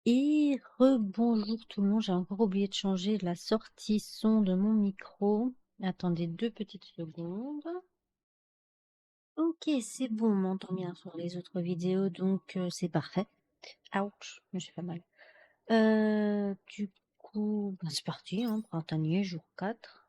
Et rebonjour tout le monde, j'ai encore oublié de changer la sortie son de mon micro. Attendez 2 petites secondes. Ok, c'est bon, on m'entend bien sur les autres vidéos, donc c'est parfait. Ouch, je me suis fait mal. Du coup, c'est parti, hein, printanier, jour 4.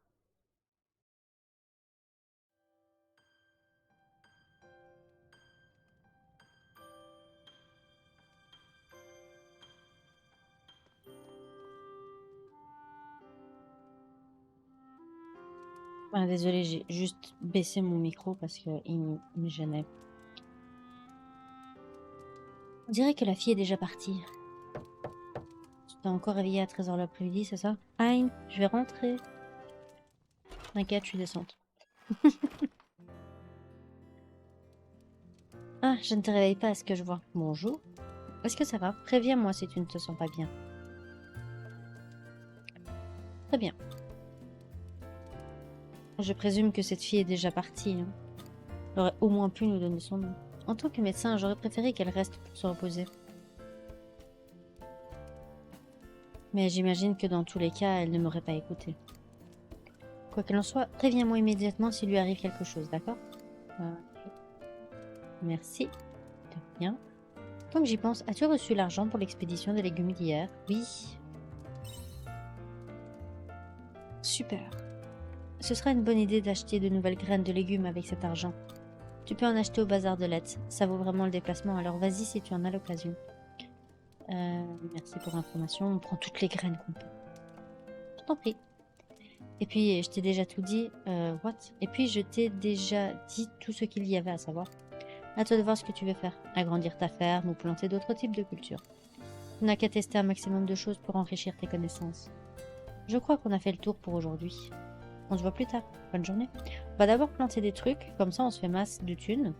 Ah, désolée, j'ai juste baissé mon micro parce qu'il me gênait. On dirait que la fille est déjà partie. Tu t'es encore réveillée à 13h l'après-midi, c'est ça? Aïe, je vais rentrer. T'inquiète, je suis décente. Ah, je ne te réveille pas à ce que je vois. Bonjour. Est-ce que ça va? Préviens-moi si tu ne te sens pas bien. Très bien. Je présume que cette fille est déjà partie. Hein. Elle aurait au moins pu nous donner son nom. En tant que médecin, j'aurais préféré qu'elle reste pour se reposer. Mais j'imagine que dans tous les cas, elle ne m'aurait pas écouté. Quoi qu'il en soit, préviens-moi immédiatement s'il lui arrive quelque chose, d'accord? Merci. De rien. Tant que j'y pense, as-tu reçu l'argent pour l'expédition des légumes d'hier? Oui. Super. Ce sera une bonne idée d'acheter de nouvelles graines de légumes avec cet argent. Tu peux en acheter au bazar de Let's. Ça vaut vraiment le déplacement, alors vas-y si tu en as l'occasion. Merci pour l'information. On prend toutes les graines qu'on peut. Je t'en prie. Et puis, je t'ai déjà tout dit. What? Et puis, je t'ai déjà dit tout ce qu'il y avait à savoir. À toi de voir ce que tu veux faire. Agrandir ta ferme ou planter d'autres types de cultures. Tu n'as qu'à tester un maximum de choses pour enrichir tes connaissances. Je crois qu'on a fait le tour pour aujourd'hui. On se voit plus tard. Bonne journée. On va d'abord planter des trucs. Comme ça, on se fait masse de thunes.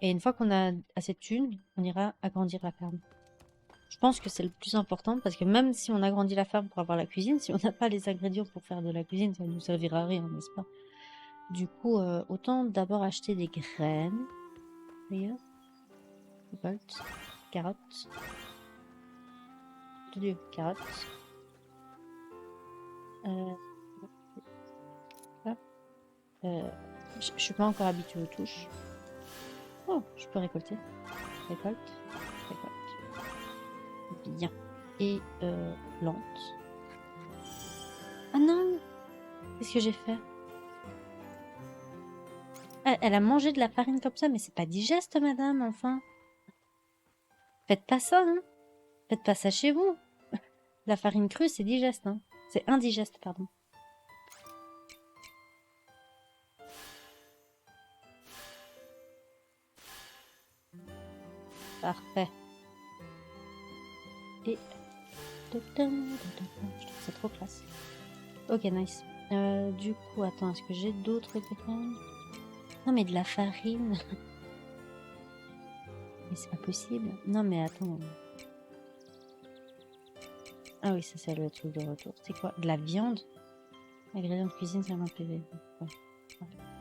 Et une fois qu'on a assez de thunes, on ira agrandir la ferme. Je pense que c'est le plus important parce que même si on agrandit la ferme pour avoir la cuisine, si on n'a pas les ingrédients pour faire de la cuisine, ça ne nous servira à rien, n'est-ce pas? Du coup, autant d'abord acheter des graines. D'ailleurs, récolte, carottes. De Dieu, carottes. Là. Je suis pas encore habituée aux touches. Oh, je peux récolter. Récolte, récolte. Bien. Et plante. Ah non! Qu'est-ce que j'ai fait? Elle a mangé de la farine comme ça, mais c'est pas digeste, madame, enfin. Faites pas ça, hein. Faites pas ça chez vous. La farine crue, c'est digeste, hein. C'est indigeste, pardon. Parfait. Et... Je trouve c'est trop classe. Ok, nice. Du coup, attends, est-ce que j'ai d'autres graines? Non, mais de la farine. Mais c'est pas possible. Non, mais attends. Ah oui, ça c'est le truc de retour. C'est quoi? De la viande? Ingrédients de cuisine, c'est un PV.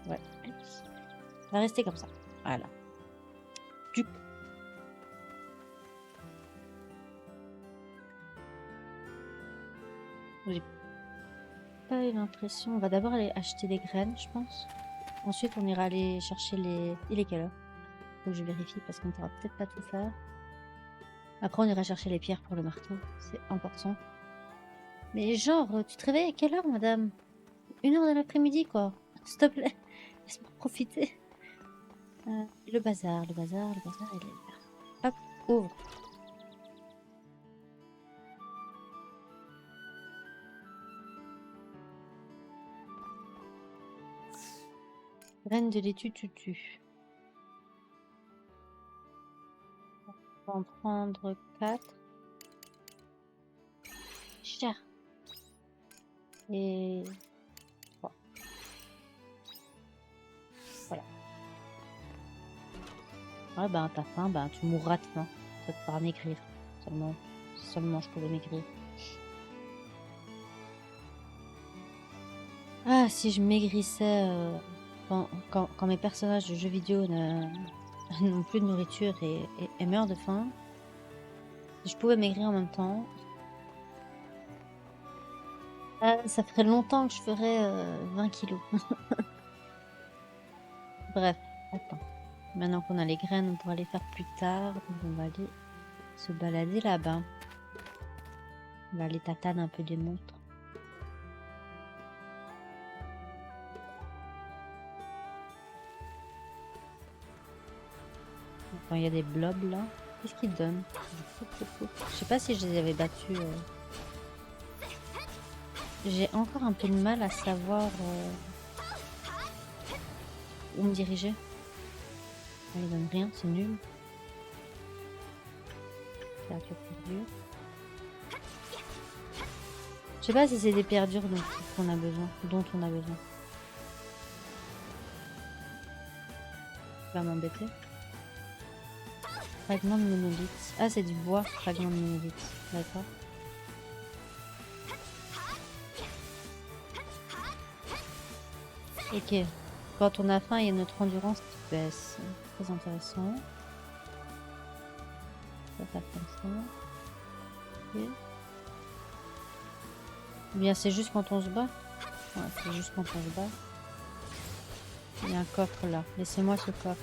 Ouais. Ça va rester comme ça. Voilà. Du coup. J'ai pas eu l'impression. On va d'abord aller acheter des graines, je pense. Ensuite, on ira aller chercher les... Il est quelle heure? Faut que je vérifie parce qu'on ne pourra peut-être pas tout faire. Après, on ira chercher les pierres pour le marteau. C'est important. Mais genre, tu te réveilles à quelle heure, madame? 1h de l'après-midi, quoi. S'il te plaît, laisse-moi profiter. Le bazar, il est là. Hop, ouvre. Graine de laitue tutu. On va en prendre 4. Cher. Et 3. Voilà. Ouais, ben, t'as faim, ben, tu mourras de faim. Ça te fera maigrir. Seulement je pouvais maigrir. Ah, si je maigrissais quand mes personnages de jeux vidéo n'ont plus de nourriture et meurent de faim. Si je pouvais maigrir en même temps. Ah, ça ferait longtemps que je ferais 20 kilos. Bref, attends. Maintenant qu'on a les graines, on pourra les faire plus tard. Donc on va aller se balader là-bas. On va aller tataner un peu des montres. Enfin, il y a des blobs là. Qu'est-ce qu'ils donnent? Je sais pas si je les avais battus. J'ai encore un peu de mal à savoir où me diriger. Ils donnent rien, c'est nul. Créature plus dure. Je sais pas si c'est des pierres dures dont on a besoin. Ça va m'embêter. Fragment de monolithe. Ah, c'est du bois, fragment de monolithe. D'accord. Ok. Quand on a faim, il y a notre endurance qui baisse. Très intéressant. Ça va faire comme ça. Ok. Bien, c'est juste quand on se bat. Ouais, c'est juste quand on se bat. Il y a un coffre là. Laissez-moi ce coffre.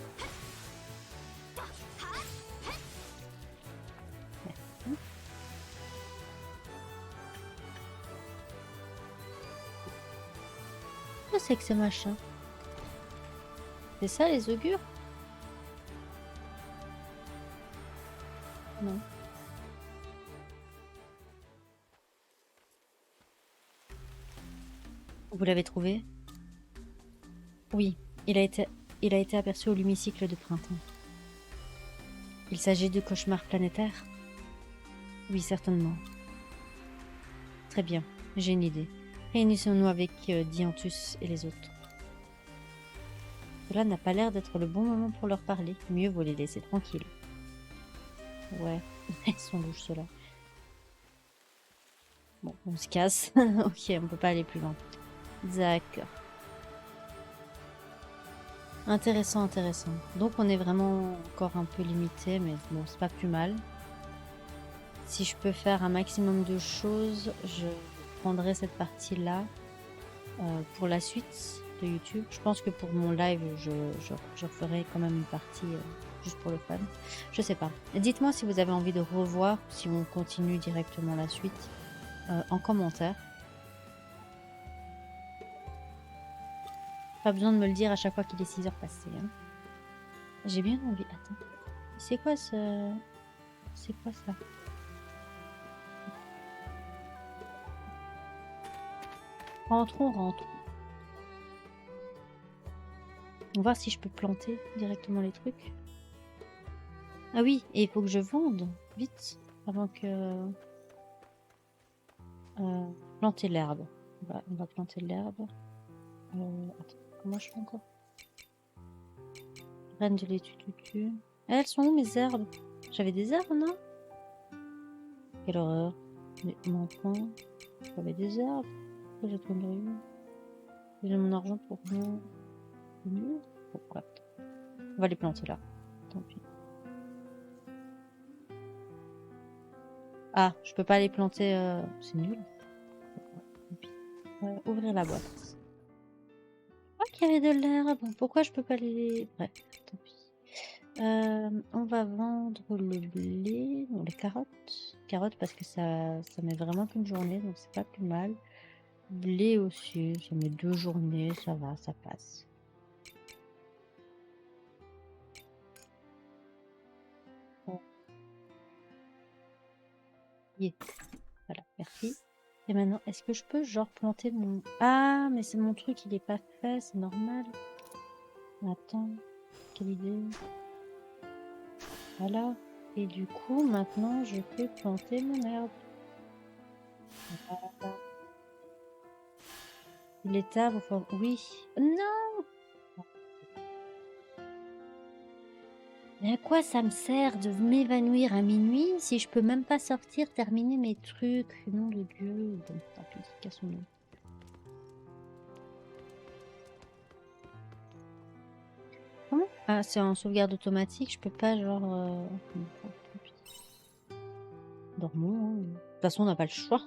Merci. Qu'est-ce que c'est que ces machins? C'est ça les augures? Non. Vous l'avez trouvé? Oui, il a été aperçu au l'hémicycle de printemps. Il s'agit de cauchemars planétaires? Oui, certainement. Très bien, j'ai une idée. Réunissons-nous avec Dianthus et les autres. Cela n'a pas l'air d'être le bon moment pour leur parler. Mieux vaut les laisser tranquilles. Ouais, ils sont louches ceux-là. Bon, on se casse. Ok, on peut pas aller plus loin. D'accord. Intéressant, intéressant. Donc on est vraiment encore un peu limité, mais bon, c'est pas plus mal. Si je peux faire un maximum de choses, je prendrai cette partie-là pour la suite de YouTube. Je pense que pour mon live, je ferai quand même une partie juste pour le fun. Je sais pas. Dites-moi si vous avez envie de revoir, si on continue directement la suite en commentaire. Pas besoin de me le dire à chaque fois qu'il est 6 heures passées. Hein. J'ai bien envie. Attends. C'est quoi ce... C'est quoi ça? Rentrons, rentrons. On va voir si je peux planter directement les trucs. Ah oui, et il faut que je vende vite avant que... planter l'herbe. On va planter l'herbe. Attends, comment je fais encore? Graines de laitue tutu. Elles sont où mes herbes? J'avais des herbes, non? Quelle horreur. Mais maintenant, j'avais des herbes. Pourquoi j'ai tombé une? J'ai mon argent pour rien. Bon, bref. On va les planter là. Tant pis. Ah, je peux pas les planter. C'est nul. Ouvrir la boîte. Ah, qu'il y avait de l'herbe. Pourquoi je peux pas les... Bref, tant pis. On va vendre le blé, non, les carottes. Carottes parce que ça met vraiment qu'une journée, donc c'est pas plus mal. Blé aussi, ça met 2 journées, ça va, ça passe. Bon. Yeah. Voilà, merci. Et maintenant, est-ce que je peux genre planter mon... Ah, mais c'est mon truc, il est pas fait, c'est normal. Attends, quelle idée. Voilà. Et du coup, maintenant, je peux planter mon herbe. Voilà. L'état, oui. Non! Mais à quoi ça me sert de m'évanouir à minuit si je peux même pas sortir, terminer mes trucs? Nom de Dieu. Bon, tant pis, cassons-nous. Comment? Ah, c'est en sauvegarde automatique, je peux pas genre... bon, tant pis. Dormons, hein. De toute façon, on n'a pas le choix.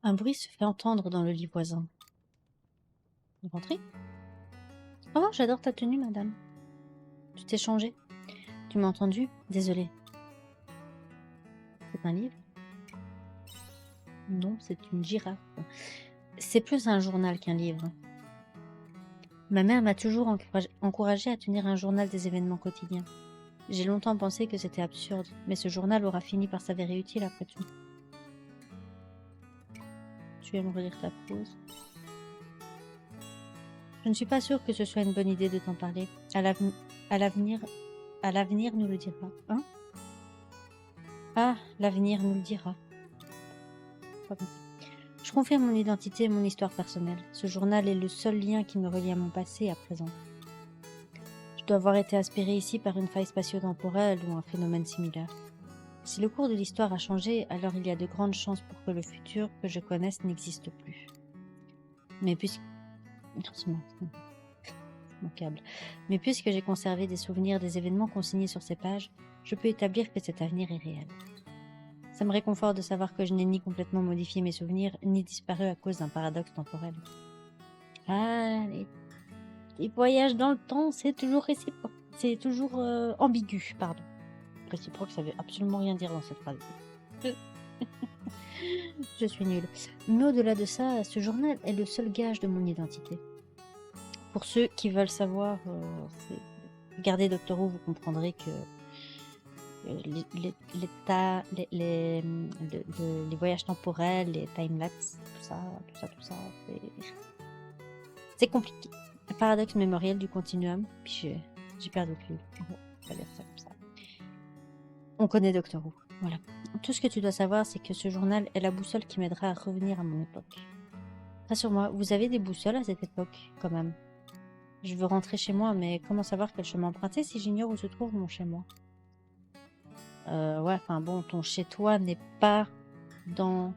Un bruit se fait entendre dans le lit voisin. Vous rentrez? Oh, j'adore ta tenue, madame. Tu t'es changée. Tu m'as entendu? Désolée. C'est un livre? Non, c'est une girafe. C'est plus un journal qu'un livre. Ma mère m'a toujours encouragée à tenir un journal des événements quotidiens. J'ai longtemps pensé que c'était absurde, mais ce journal aura fini par s'avérer utile après tout. Tu aimes relire ta prose? Je ne suis pas sûre que ce soit une bonne idée de t'en parler. À l'avenir nous le dira. Hein? Ah, l'avenir nous le dira. Pas compris. Je confirme mon identité et mon histoire personnelle. Ce journal est le seul lien qui me relie à mon passé et à présent. Je dois avoir été aspirée ici par une faille spatio-temporelle ou un phénomène similaire. Si le cours de l'histoire a changé, alors il y a de grandes chances pour que le futur que je connaisse n'existe plus. Mais puisque... Mon câble. Mais puisque j'ai conservé des souvenirs des événements consignés sur ces pages, je peux établir que cet avenir est réel. Ça me réconforte de savoir que je n'ai ni complètement modifié mes souvenirs, ni disparu à cause d'un paradoxe temporel. Ah, les voyages dans le temps, c'est toujours réciproque. C'est toujours ambigu, pardon. Réciproque, ça veut absolument rien dire dans cette phrase. Je suis nulle. Mais au-delà de ça, ce journal est le seul gage de mon identité. Pour ceux qui veulent savoir, regardez Doctor Who, vous comprendrez que les voyages temporels, les timelapses, tout ça, c'est compliqué. Le paradoxe mémoriel du continuum, puis j'ai perdu le fil. On va dire ça comme ça. On connaît Doctor Who, voilà. Tout ce que tu dois savoir, c'est que ce journal est la boussole qui m'aidera à revenir à mon époque. Rassure-moi, vous avez des boussoles à cette époque, quand même. Je veux rentrer chez moi, mais comment savoir quel chemin emprunter si j'ignore où se trouve mon chez-moi? Ouais, enfin bon, ton chez-toi n'est pas dans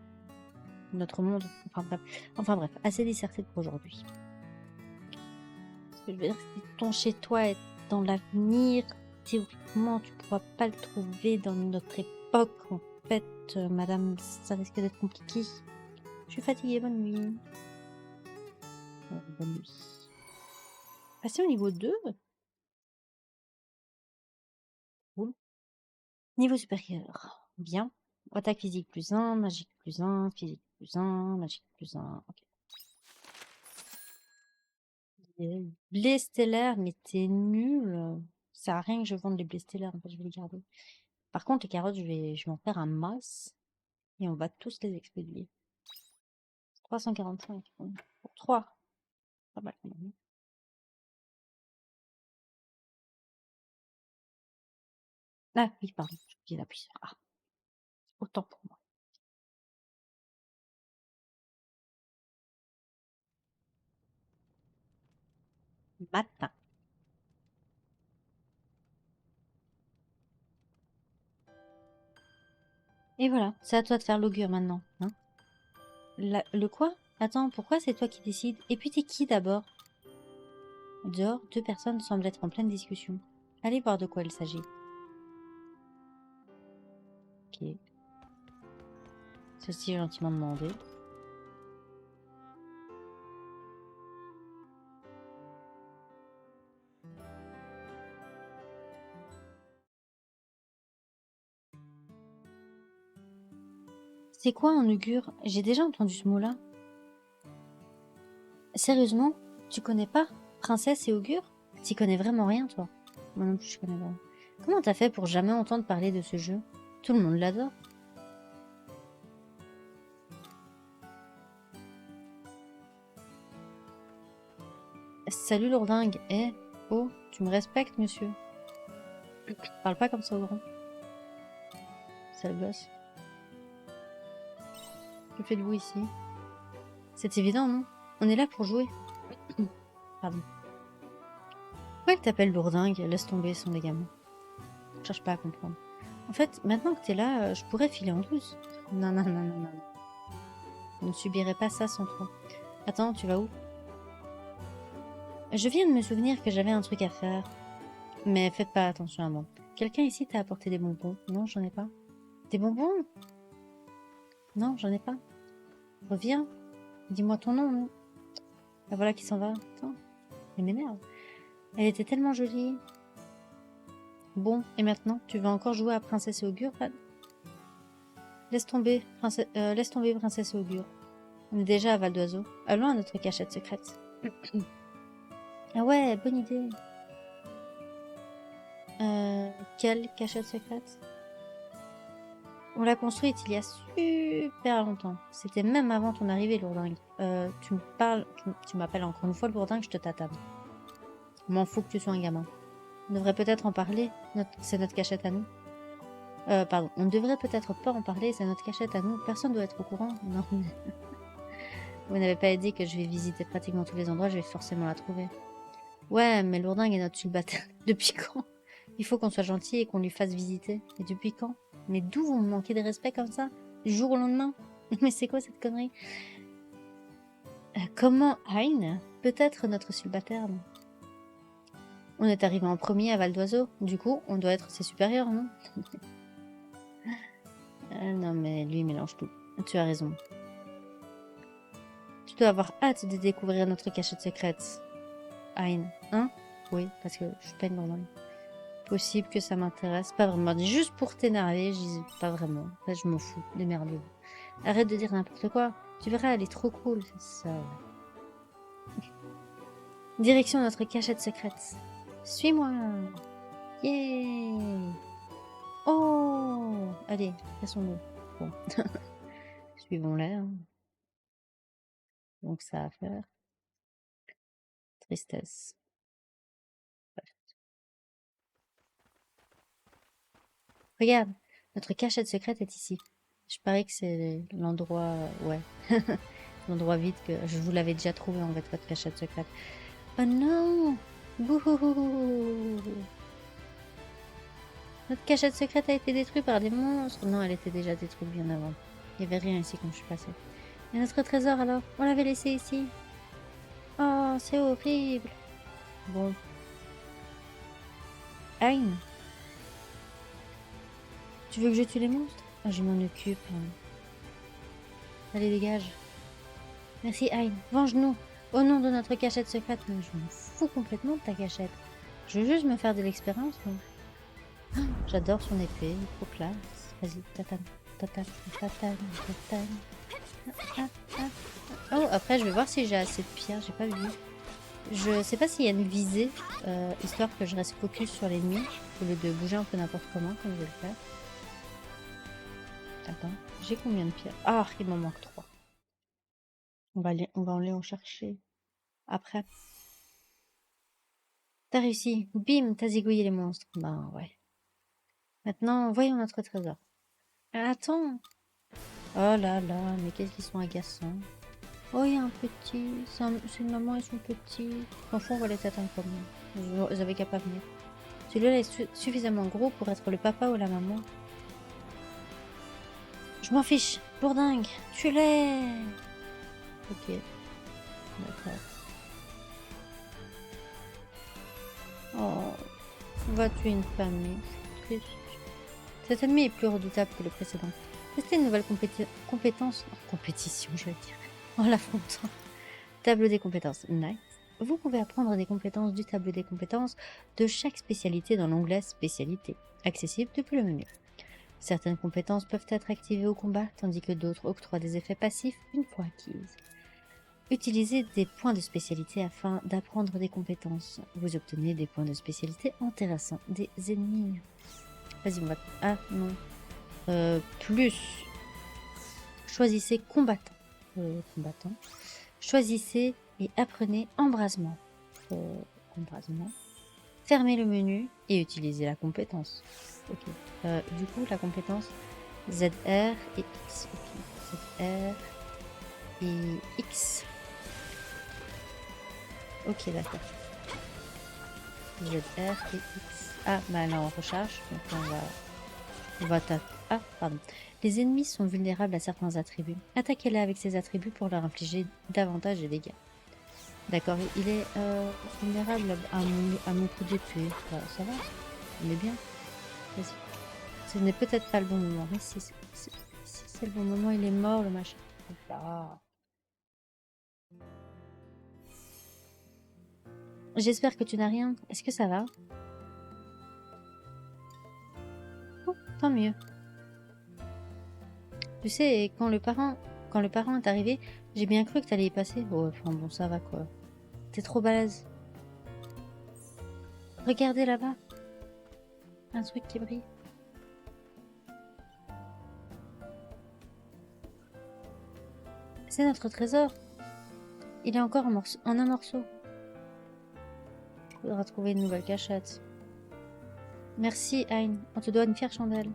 notre monde. Enfin bref, assez disserté pour aujourd'hui. Ce que je veux dire, si ton chez-toi est dans l'avenir, théoriquement, tu pourras pas le trouver dans notre époque. En fait, madame, ça risque d'être compliqué. Je suis fatiguée, bonne nuit. Bonne nuit. Passer au niveau 2. Cool. Niveau supérieur. Bien. Attaque physique +1, magique +1, physique +1, magique +1. Ok. Blé stellaire, mais t'es nul. Ça sert à rien que je vende les blés stellaires, en fait, je vais les garder. Par contre, les carottes, je vais en faire un masse. Et on va tous les expédier. 345. Pour 3. Pas mal quand même. Ah oui, pardon, j'ai oublié d'appuyer. Ah, autant pour moi. Matin. Et voilà, c'est à toi de faire l'augure maintenant. Hein, le quoi? Attends, pourquoi c'est toi qui décides? Et puis t'es qui d'abord? Dehors, 2 personnes semblent être en pleine discussion. Allez voir de quoi il s'agit. Ok. Ceci est gentiment demandé. C'est quoi un augure? J'ai déjà entendu ce mot-là. Sérieusement? Tu connais pas Princesse et augure? T'y connais vraiment rien, toi? Moi non plus, je connais pas. Comment t'as fait pour jamais entendre parler de ce jeu? Tout le monde l'adore. Salut lourdingue. Eh, oh, tu me respectes, monsieur. Parle pas comme ça au grand. Sale gosse. Que faites-vous ici? C'est évident, non? On est là pour jouer. Pardon. Pourquoi elle t'appelle lourdingue? Laisse tomber, son des gamins. Je cherche pas à comprendre. En fait, maintenant que t'es là, je pourrais filer en douce. Non. Je ne subirai pas ça sans toi. Attends, tu vas où? Je viens de me souvenir que j'avais un truc à faire. Mais faites pas attention à moi. Quelqu'un ici t'a apporté des bonbons? Non, j'en ai pas. Des bonbons? Non, j'en ai pas. Reviens. Dis-moi ton nom, non? La voilà qui s'en va. Attends, elle m'énerve. Elle était tellement jolie. Bon, et maintenant, tu vas encore jouer à Princesse et Augure, Fad? Laisse tomber, Princesse et Augure. On est déjà à Val d'Oiseau. Allons à notre cachette secrète. Ah ouais, bonne idée. Quelle cachette secrète? On l'a construite il y a super longtemps. C'était même avant ton arrivée, Lourdingue. Tu m'appelles encore une fois Lourdingue, je te tatane. M'en fous que tu sois un gamin. On devrait peut-être en parler. C'est notre cachette à nous. Pardon. On ne devrait peut-être pas en parler, c'est notre cachette à nous. Personne doit être au courant. Non. Vous n'avez pas dit que je vais visiter pratiquement tous les endroits, je vais forcément la trouver. Ouais, mais Lourdingue est notre célibataire. Depuis quand? Il faut qu'on soit gentil et qu'on lui fasse visiter. Et depuis quand? Mais d'où vous me manquez de respect comme ça? Du jour au lendemain? Mais c'est quoi cette connerie? Comment Hein peut être notre célibataire? On est arrivé en premier à Val d'Oiseau. Du coup, on doit être ses supérieurs, non? Non, mais lui, il mélange tout. Tu as raison. Tu dois avoir hâte de découvrir notre cachette secrète. Hein? Hein? Oui, parce que je suis pas une Lourdingue. Possible que ça m'intéresse. Pas vraiment. Juste pour t'énerver, je dis pas vraiment. Là, je m'en fous. Démerde-vous. Arrête de dire n'importe quoi. Tu verras, elle est trop cool. C'est ça. Direction notre cachette secrète. Suis-moi. Yeah. Oh. Allez, laissons-nous. Bon. Suivons-les. Hein. Donc ça à faire. Tristesse. Regarde, notre cachette secrète est ici. Je parie que c'est l'endroit... Ouais. L'endroit vide que... Je vous l'avais déjà trouvé en fait, votre cachette secrète. Oh non! Bouhouhou! Notre cachette secrète a été détruite par des monstres. Non, elle était déjà détruite bien avant. Il n'y avait rien ici quand je suis passée. Et notre trésor alors? On l'avait laissé ici. Oh, c'est horrible. Bon. Hein? Tu veux que je tue les monstres? Oh, je m'en occupe. Allez, dégage. Merci, Hein. Venge-nous. Au nom de notre cachette secrète. Mais je m'en fous complètement de ta cachette. Je veux juste me faire de l'expérience, moi. Oh, j'adore son épée. Il est trop classe. Vas-y, tatane, tatane, tatane, tatane. Ah, ah, ah. Oh, après, je vais voir si j'ai assez de pierres. J'ai pas vu. Je sais pas s'il y a une visée, histoire que je reste focus sur l'ennemi, au lieu de bouger un peu n'importe comment, comme je vais le faire. Attends, j'ai combien de pierres? Ah, il m'en manque 3. On va aller en chercher après. T'as réussi. Bim, t'as zigouillé les monstres. Ben ouais. Maintenant, voyons notre trésor. Attends. Oh là là, mais qu'est-ce qu'ils sont agaçants. Oh, il y a un petit. C'est une maman et son petit. L'enfant, on va les atteindre comme ils avaient qu'à pas venir. Celui-là est suffisamment gros pour être le papa ou la maman. Je m'en fiche. Lourdingue. Tue-les. Ok. D'accord. Oh. On va tuer une famille. Triste. Cet ennemi est plus redoutable que le précédent. Tester une nouvelle compétence. Compétition, je vais dire. En l'affrontant. Tableau des compétences. Nice. Vous pouvez apprendre des compétences du tableau des compétences de chaque spécialité dans l'onglet Spécialité, accessible depuis le menu. Certaines compétences peuvent être activées au combat, tandis que d'autres octroient des effets passifs une fois acquises. Utilisez des points de spécialité afin d'apprendre des compétences. Vous obtenez des points de spécialité en terrassant des ennemis. Vas-y, on va... Ah, non. Plus. Choisissez combattant. Combattant. Choisissez et apprenez embrasement. Embrasement. Fermez le menu et utilisez la compétence. Ok. Du coup, la compétence ZR et X. Ok. ZR et X. Ok, d'accord. ZR et X. Ah, bah là, on recharge. Donc on va taper. Ah, pardon. Les ennemis sont vulnérables à certains attributs. Attaquez-les avec ces attributs pour leur infliger davantage de dégâts. D'accord, il est vulnérable à mon coup d'épée. Bah, ça va, on est bien. Vas-y. Ce n'est peut-être pas le bon moment, mais si c'est le bon moment, il est mort, le machin. Ah. J'espère que tu n'as rien. Est-ce que ça va? Oh, tant mieux. Tu sais, quand le parent est arrivé, j'ai bien cru que t'allais y passer. Oh, enfin bon, ça va quoi. T'es trop balèze. Regardez là-bas. Un truc qui brille. C'est notre trésor. Il est encore en un morceau. Faudra trouver une nouvelle cachette. Merci, Hein. On te doit une fière chandelle.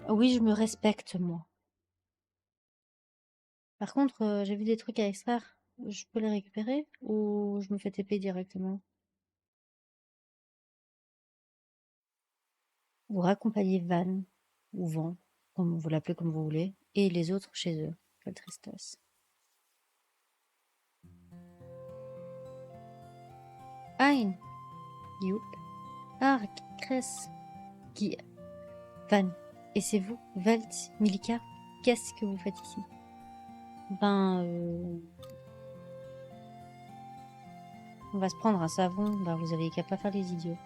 Oui, je me respecte, moi. Par contre, j'ai vu des trucs à extraire. Je peux les récupérer ou je me fais TP directement? Vous raccompagnez Van, ou Van, comme vous l'appelez comme vous voulez, et les autres chez eux. Quelle tristesse. Hein, Youp, Ark, Cress, qui... Van, et c'est vous, Velt, Milika? Qu'est-ce que vous faites ici? Ben, on va se prendre un savon. Ben, vous avez qu'à pas faire les idiots.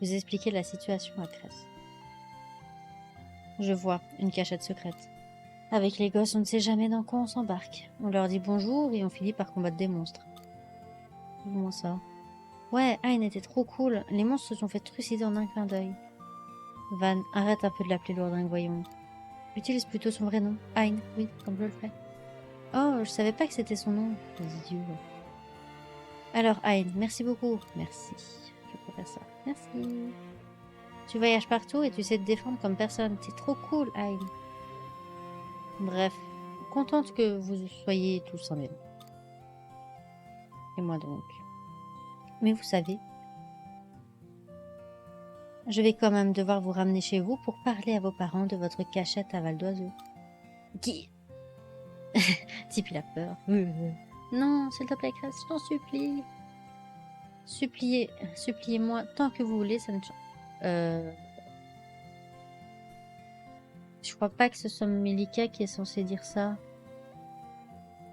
Vous expliquez la situation à Cress. Je vois, une cachette secrète. Avec les gosses, on ne sait jamais dans quoi on s'embarque. On leur dit bonjour et on finit par combattre des monstres. Comment ça? Ouais, Hein était trop cool. Les monstres se sont fait trucider en un clin d'œil. Van, arrête un peu de l'appeler lourdingue, voyons. Utilise plutôt son vrai nom. Hein, oui, comme je le fais. Oh, je savais pas que c'était son nom. Les idiots. Alors, Hein, merci beaucoup. Merci. Je peux faire ça. Merci. Tu voyages partout et tu sais te défendre comme personne. T'es trop cool, Hein. Bref, contente que vous soyez tous en même. Et moi donc. Mais vous savez, je vais quand même devoir vous ramener chez vous pour parler à vos parents de votre cachette à Val d'Oiseau. Qui? Type, il a peur. Non, s'il te plaît, Cress, je t'en supplie. Suppliez-moi tant que vous voulez, ça ne change. Je crois pas que ce soit Melika qui est censé dire ça.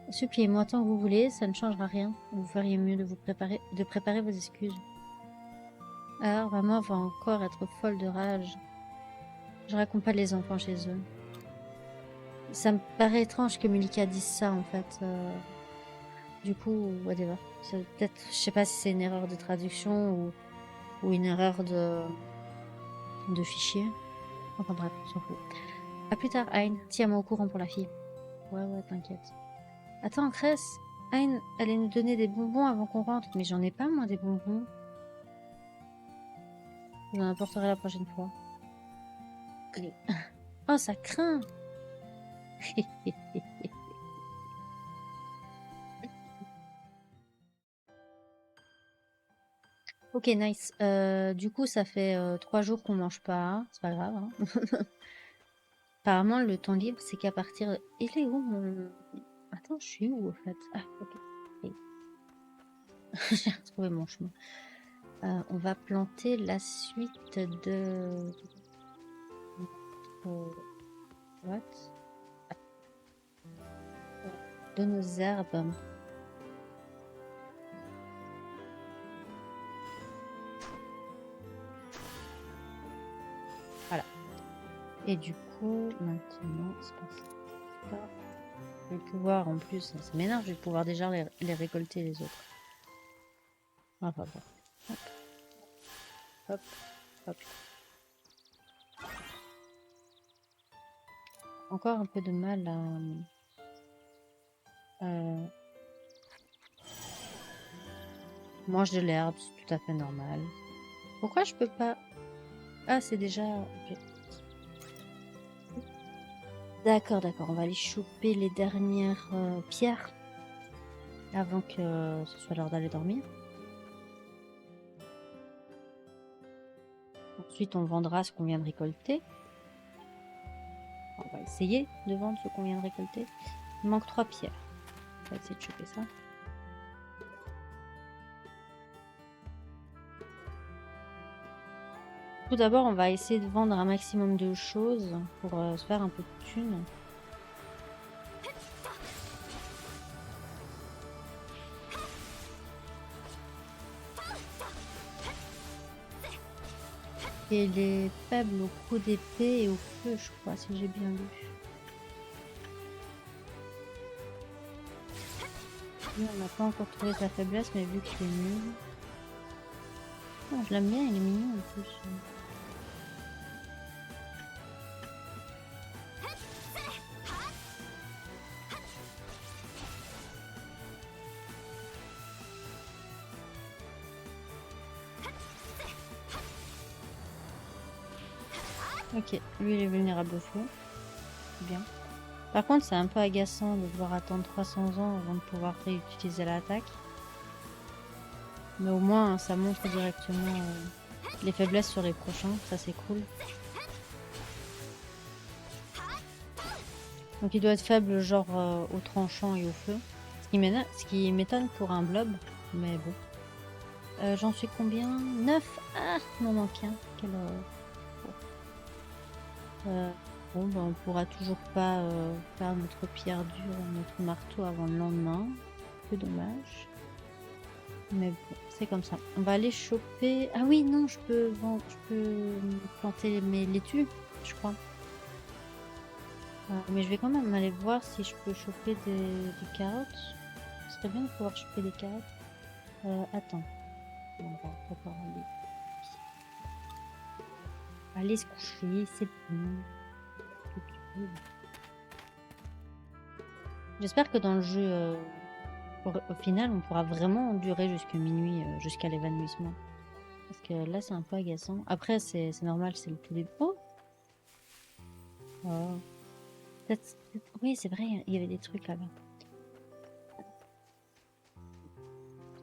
Suppliez-moi tant que vous voulez, ça ne changera rien. Vous feriez mieux de préparer vos excuses. Alors, maman va encore être folle de rage. Je raccompagne les enfants chez eux. Ça me paraît étrange que Melika dise ça, en fait. Du coup, whatever. Peut-être, je sais pas si c'est une erreur de traduction ou une erreur de fichier. Enfin bref, on s'en fout. À plus tard, Hein. Tiens-moi au courant pour la fille. Ouais, t'inquiète. Attends, Cress. Hein allait nous donner des bonbons avant qu'on rentre, mais j'en ai pas, moi, des bonbons. Je vous en apporterai la prochaine fois. Oh, ça craint. Ok, nice. Du coup, ça fait 3 jours qu'on mange pas. C'est pas grave. Hein. Apparemment, le temps libre, c'est qu'à partir... Il est où mon... Attends, je suis où, en fait? Ah, ok. Okay. J'ai retrouvé mon chemin. On va planter la suite de... What? De nos herbes. Voilà. Et du coup, maintenant, c'est pas ça. Je vais pouvoir, en plus, ça m'énerve, je vais pouvoir déjà les récolter, les autres. Enfin, bon. Hop. Hop. Hop. Encore un peu de mal à... mange de l'herbe, c'est tout à fait normal. Pourquoi je peux pas... Ah, c'est déjà... Okay. D'accord, on va aller choper les dernières pierres avant que ce soit l'heure d'aller dormir. Ensuite, on vendra ce qu'on vient de récolter. essayer de vendre ce qu'on vient de récolter. Il manque 3 pierres. On va essayer de choper ça. Tout d'abord, on va essayer de vendre un maximum de choses pour se faire un peu de thunes. Et il est faible au coup d'épée et au feu, je crois, si j'ai bien lu. Lui, on n'a pas encore trouvé sa faiblesse, mais vu qu'il est nul. Oh, je l'aime bien, il est mignon en plus. Ok, lui il est vulnérable au feu. Bien. Par contre, c'est un peu agaçant de devoir attendre 300 ans avant de pouvoir réutiliser l'attaque. Mais au moins, ça montre directement les faiblesses sur les prochains. Ça, c'est cool. Donc, il doit être faible, genre au tranchant et au feu. Ce qui m'étonne pour un blob. Mais bon. J'en suis combien? 9. Ah, il m'en manque un. Quelle horreur. Bon, ben, on pourra toujours pas faire notre pierre dure, notre marteau avant le lendemain. Un peu dommage. Mais bon, c'est comme ça. On va aller choper... Ah oui, non, je peux planter mes laitues, je crois. Mais je vais quand même aller voir si je peux choper des carottes. Ce serait bien de pouvoir choper des carottes. Attends. On va d'abord aller se coucher, c'est bon. J'espère que dans le jeu, au final, on pourra vraiment durer jusqu'à minuit, jusqu'à l'évanouissement. Parce que là, c'est un peu agaçant. Après, c'est normal, c'est le tout début. Oh, oh. Oui, c'est vrai, il y avait des trucs là-bas.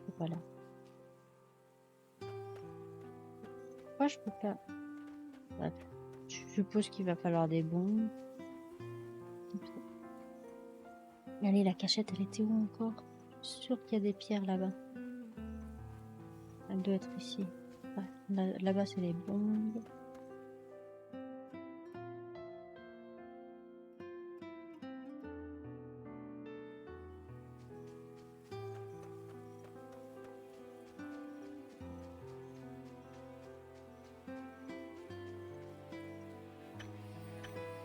C'est pas là. Pourquoi je peux pas... Bref. Je suppose qu'il va falloir des bombes. Allez, la cachette, elle était où encore? Je suis sûre qu'il y a des pierres là-bas. Elle doit être ici. Ouais, là-bas, c'est les bombes.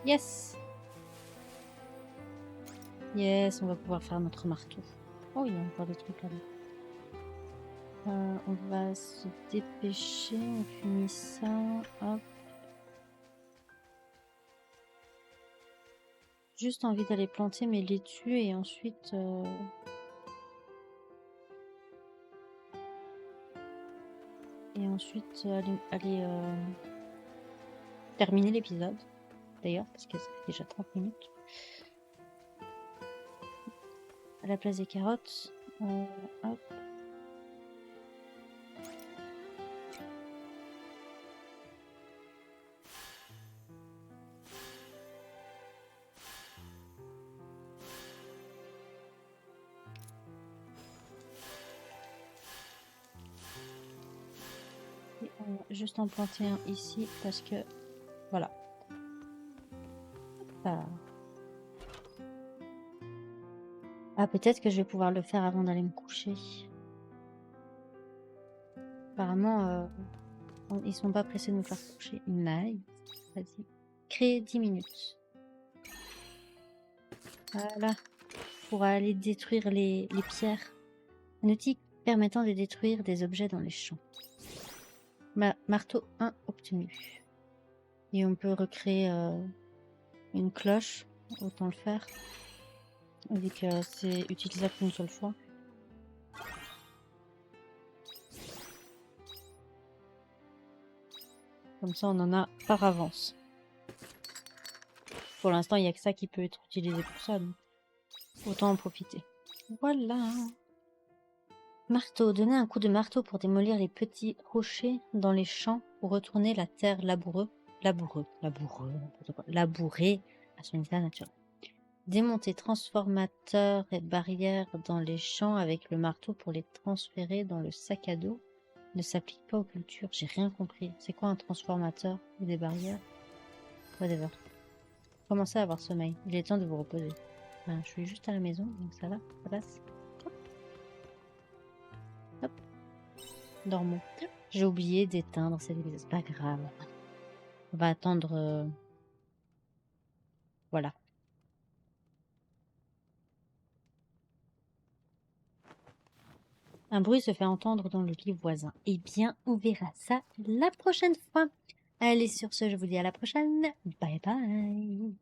Yes! Yes, on va pouvoir faire notre marteau. Oh, il y a encore des trucs là-bas. On va se dépêcher, on finit ça. Hop. Juste envie d'aller planter mes laitues et ensuite... aller terminer l'épisode. D'ailleurs, parce que ça fait déjà 30 minutes. À la place des carottes. Hop. Et on va juste en planter un ici parce que voilà. Ah, peut-être que je vais pouvoir le faire avant d'aller me coucher. Apparemment, ils sont pas pressés de me faire coucher. Nice. Vas-y. Créer 10 minutes. Voilà. Pour aller détruire les pierres. Un outil permettant de détruire des objets dans les champs. Marteau 1 obtenu. Et on peut recréer une cloche. Autant le faire. Vu que c'est utilisable qu'une seule fois. Comme ça, on en a par avance. Pour l'instant, il n'y a que ça qui peut être utilisé pour ça. Donc autant en profiter. Voilà. Marteau. Donner un coup de marteau pour démolir les petits rochers dans les champs pour retourner la terre labourée à son état naturel. Démonter transformateurs et barrières dans les champs avec le marteau pour les transférer dans le sac à dos ne s'applique pas aux cultures. J'ai rien compris. C'est quoi un transformateur ou des barrières? Whatever. Commencez à avoir sommeil. Il est temps de vous reposer. Je suis juste à la maison, donc ça va, ça passe. Hop. Hop. Dormons. J'ai oublié d'éteindre cette église. C'est pas grave. On va attendre. Voilà. Un bruit se fait entendre dans le lit voisin. Eh bien, on verra ça la prochaine fois. Allez, sur ce, je vous dis à la prochaine. Bye bye.